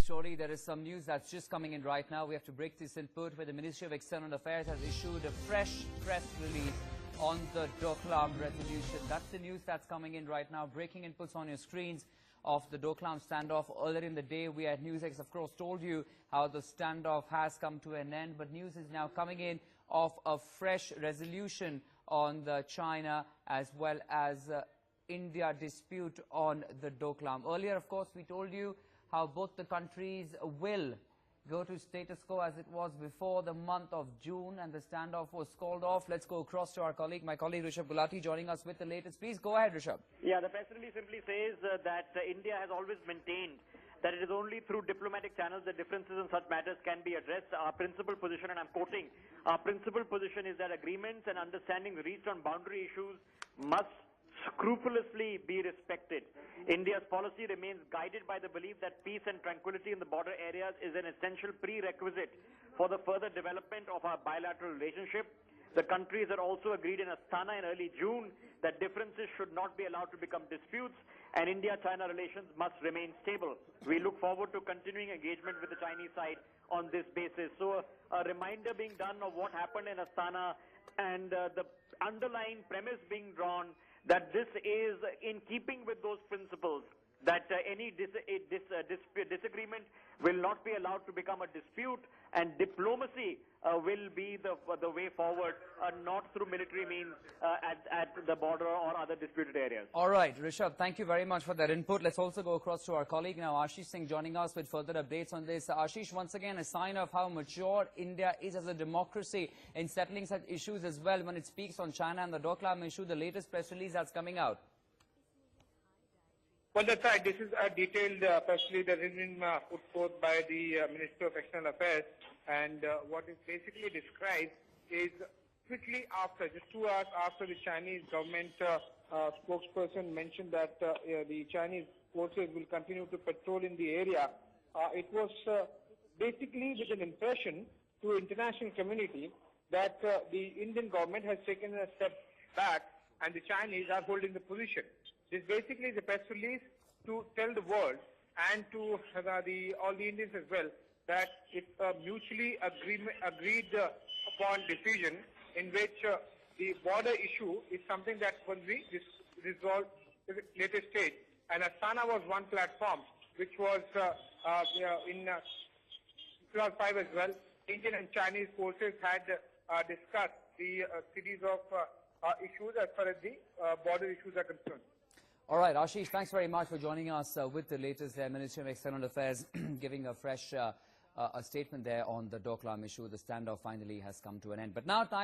story. There is some news that's just coming in right now. We have to break this input where the Ministry of External Affairs has issued a fresh press release on the Doklam resolution. That's the news that's coming in right now. Breaking inputs on your screens of the Doklam standoff. Earlier in the day, we at NewsX, of course, told you how the standoff has come to an end. But news is now coming in of a fresh resolution on the China as well as India dispute on the Doklam. Earlier, of course, we told you how both the countries will go to status quo as it was before the month of June, and the standoff was called off. Let's go across to our colleague, my colleague Rishabh Gulati, joining us with the latest. Please go ahead, Rishabh. Yeah, the press release simply says that India has always maintained that it is only through diplomatic channels that differences in such matters can be addressed. Our principal position, and I'm quoting, our principal position is that agreements and understanding reached on boundary issues must scrupulously be respected. India's policy remains guided by the belief that peace and tranquility in the border areas is an essential prerequisite for the further development of our bilateral relationship. The countries had also agreed in Astana in early June that differences should not be allowed to become disputes, and India-China relations must remain stable. We look forward to continuing engagement with the Chinese side on this basis. So a reminder being done of what happened in Astana, and the underlying premise being drawn that this is in keeping with those principles, that any disagreement will not be allowed to become a dispute, and diplomacy will be the way forward, not through military means at the border or other disputed areas. All right, Rishabh, thank you very much for that input. Let's also go across to our colleague now, Ashish Singh, joining us with further updates on this. Ashish, once again, a sign of how mature India is as a democracy in settling such issues as well when it speaks on China and the Doklam issue, the latest press release that's coming out. Well, that's right. This is a detailed press release that has been put forth by the Minister of External Affairs. And what is basically described is quickly after, just 2 hours after the Chinese government spokesperson mentioned that the Chinese forces will continue to patrol in the area, it was basically with an impression to international community that the Indian government has taken a step back and the Chinese are holding the position. This basically is a press release to tell the world and to all the Indians as well that it's a mutually agreed upon decision in which the border issue is something that will be resolved at the later stage. And Astana was one platform which was in 2005 as well. Indian and Chinese forces had discussed the series of issues as far as the border issues are concerned. All right, Ashish, thanks very much for joining us with the latest there. Ministry of External Affairs giving a fresh a statement there on the Doklam issue. The standoff finally has come to an end. But now time